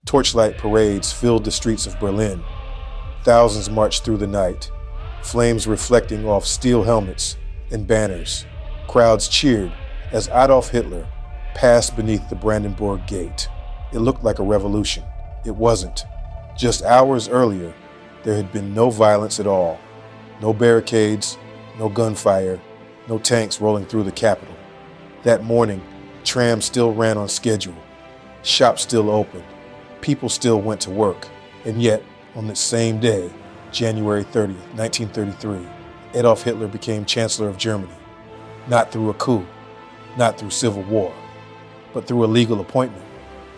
Torchlight parades filled the streets of Berlin. Thousands marched through the night, flames reflecting off steel helmets and banners. Crowds cheered as Adolf Hitler passed beneath the Brandenburg Gate. It looked like a revolution. It wasn't. Just hours earlier, there had been no violence at all. No barricades, no gunfire, no tanks rolling through the capital. That morning, trams still ran on schedule. Shops still opened. People still went to work. And yet, on the same day, January 30th, 1933, Adolf Hitler became Chancellor of Germany. Not through a coup, not through civil war, but through a legal appointment.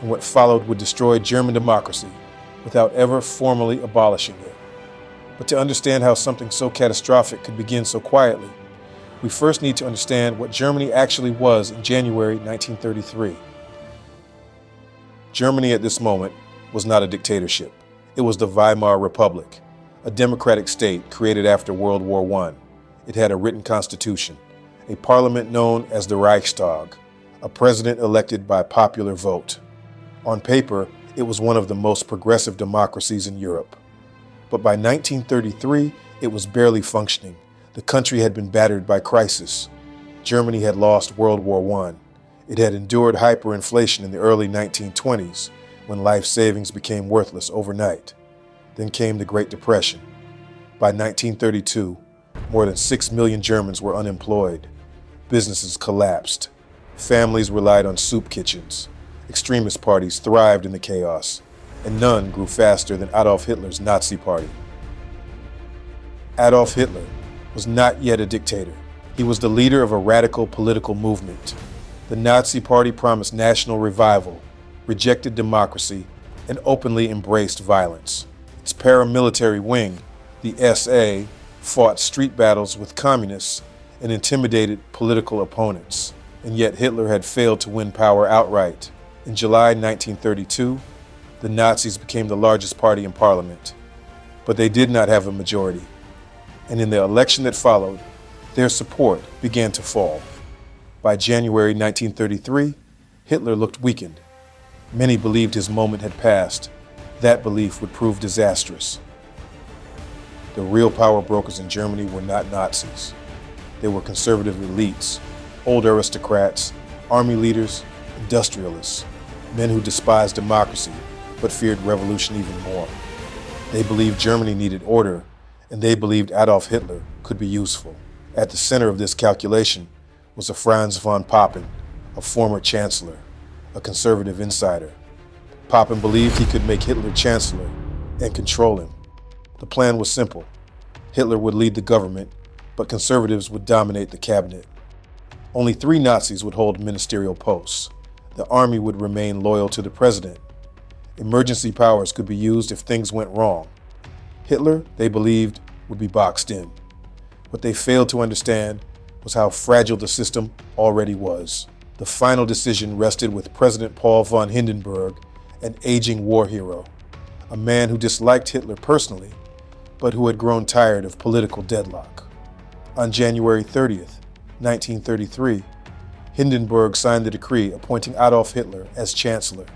And what followed would destroy German democracy without ever formally abolishing it. But to understand how something so catastrophic could begin so quietly, we first need to understand what Germany actually was in January 1933. Germany at this moment was not a dictatorship. It was the Weimar Republic, a democratic state created after World War I. It had a written constitution, a parliament known as the Reichstag, a president elected by popular vote. On paper, it was one of the most progressive democracies in Europe. But by 1933, it was barely functioning. The country had been battered by crisis. Germany had lost World War I. It had endured hyperinflation in the early 1920s, when life savings became worthless overnight. Then came the Great Depression. By 1932, more than 6 million Germans were unemployed. Businesses collapsed. Families relied on soup kitchens. Extremist parties thrived in the chaos, and none grew faster than Adolf Hitler's Nazi Party. Adolf Hitler was not yet a dictator. He was the leader of a radical political movement. The Nazi Party promised national revival, rejected democracy, and openly embraced violence. Its paramilitary wing, the SA, fought street battles with communists and intimidated political opponents. And yet Hitler had failed to win power outright. In July 1932, the Nazis became the largest party in parliament. But they did not have a majority. And in the election that followed, their support began to fall. By January 1933, Hitler looked weakened. Many believed his moment had passed. That belief would prove disastrous. The real power brokers in Germany were not Nazis. They were conservative elites, old aristocrats, army leaders, industrialists, men who despised democracy but feared revolution even more. They believed Germany needed order, and they believed Adolf Hitler could be useful. At the center of this calculation was a Franz von Papen, a former chancellor, a conservative insider. Papen believed he could make Hitler chancellor and control him. The plan was simple. Hitler would lead the government, but conservatives would dominate the cabinet. Only 3 Nazis would hold ministerial posts. The army would remain loyal to the president. Emergency powers could be used if things went wrong. Hitler, they believed, would be boxed in. What they failed to understand was how fragile the system already was. The final decision rested with President Paul von Hindenburg, an aging war hero, a man who disliked Hitler personally, but who had grown tired of political deadlock. On January 30th, 1933, Hindenburg signed the decree appointing Adolf Hitler as chancellor.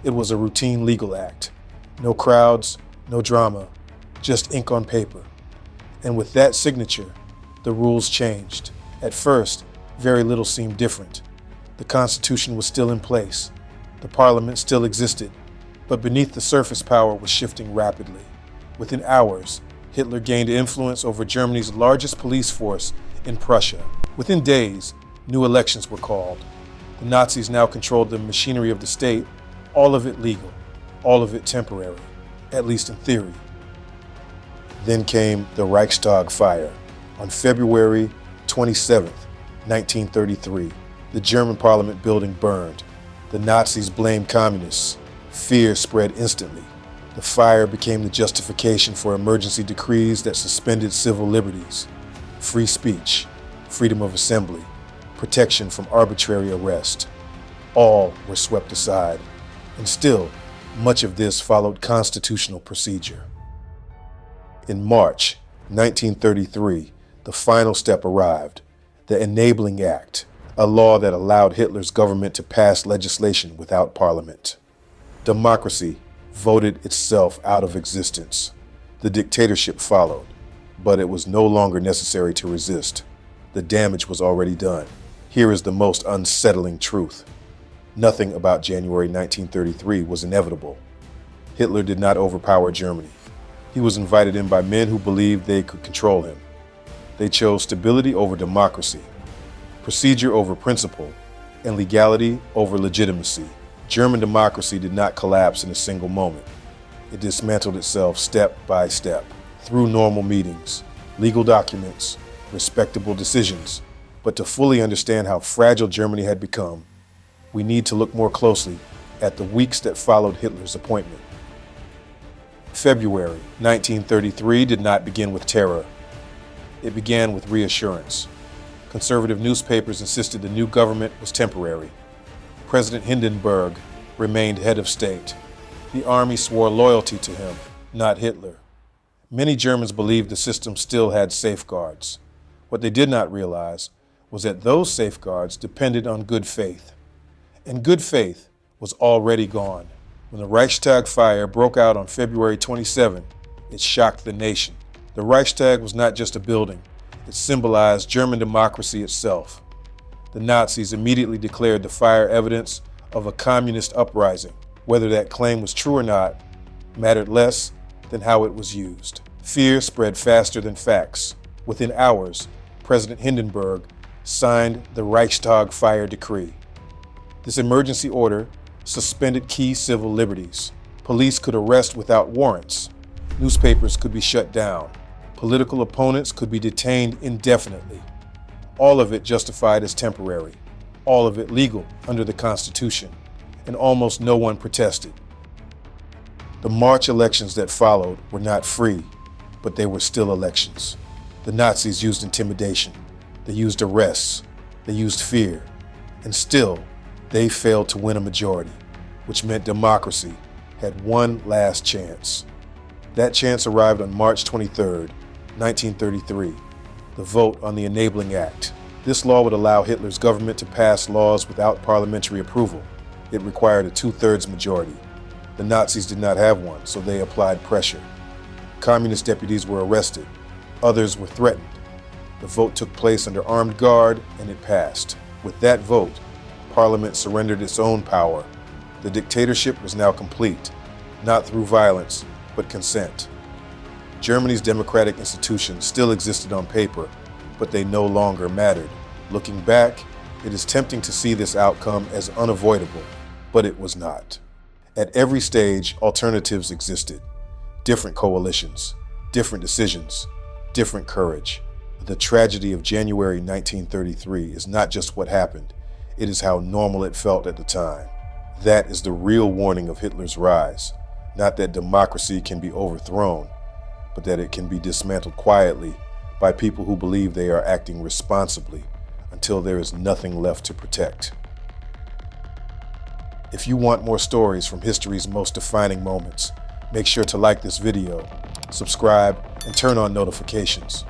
It was a routine legal act. No crowds, no drama, just ink on paper. And with that signature, the rules changed. At first, very little seemed different. The Constitution was still in place. The Parliament still existed. But beneath the surface, power was shifting rapidly. Within hours, Hitler gained influence over Germany's largest police force in Prussia. Within days, new elections were called. The Nazis now controlled the machinery of the state, all of it legal, all of it temporary, at least in theory. Then came the Reichstag Fire. On February 27, 1933, the German parliament building burned. The Nazis blamed communists. Fear spread instantly. The fire became the justification for emergency decrees that suspended civil liberties, free speech, freedom of assembly, protection from arbitrary arrest. All were swept aside, and still, much of this followed constitutional procedure. In March 1933, the final step arrived, the Enabling Act, a law that allowed Hitler's government to pass legislation without parliament. Democracy voted itself out of existence. The dictatorship followed, but it was no longer necessary to resist. The damage was already done. Here is the most unsettling truth. Nothing about January 1933 was inevitable. Hitler did not overpower Germany. He was invited in by men who believed they could control him. They chose stability over democracy, procedure over principle, and legality over legitimacy. German democracy did not collapse in a single moment. It dismantled itself step by step, through normal meetings, legal documents, respectable decisions. But to fully understand how fragile Germany had become, we need to look more closely at the weeks that followed Hitler's appointment. February 1933 did not begin with terror. It began with reassurance. Conservative newspapers insisted the new government was temporary. President Hindenburg remained head of state. The army swore loyalty to him, not Hitler. Many Germans believed the system still had safeguards. What they did not realize was that those safeguards depended on good faith. And good faith was already gone. When the Reichstag Fire broke out on February 27, it shocked the nation. The Reichstag was not just a building. It symbolized German democracy itself. The Nazis immediately declared the fire evidence of a communist uprising. Whether that claim was true or not mattered less than how it was used. Fear spread faster than facts. Within hours, President Hindenburg signed the Reichstag Fire decree. This emergency order suspended key civil liberties. Police could arrest without warrants. Newspapers could be shut down. Political opponents could be detained indefinitely. All of it justified as temporary. All of it legal under the Constitution. And almost no one protested. The March elections that followed were not free, but they were still elections. The Nazis used intimidation. They used arrests. They used fear. And still, they failed to win a majority, which meant democracy had one last chance. That chance arrived on March 23, 1933, the vote on the Enabling Act. This law would allow Hitler's government to pass laws without parliamentary approval. It required a 2/3 majority. The Nazis did not have one, so they applied pressure. Communist deputies were arrested. Others were threatened. The vote took place under armed guard, and it passed. With that vote, Parliament surrendered its own power. The dictatorship was now complete, not through violence, but consent. Germany's democratic institutions still existed on paper, but they no longer mattered. Looking back, it is tempting to see this outcome as unavoidable, but it was not. At every stage, alternatives existed. Different coalitions, different decisions, different courage. The tragedy of January 1933 is not just what happened, it is how normal it felt at the time. That is the real warning of Hitler's rise. Not that democracy can be overthrown, but that it can be dismantled quietly by people who believe they are acting responsibly until there is nothing left to protect. If you want more stories from history's most defining moments, make sure to like this video, subscribe, and turn on notifications.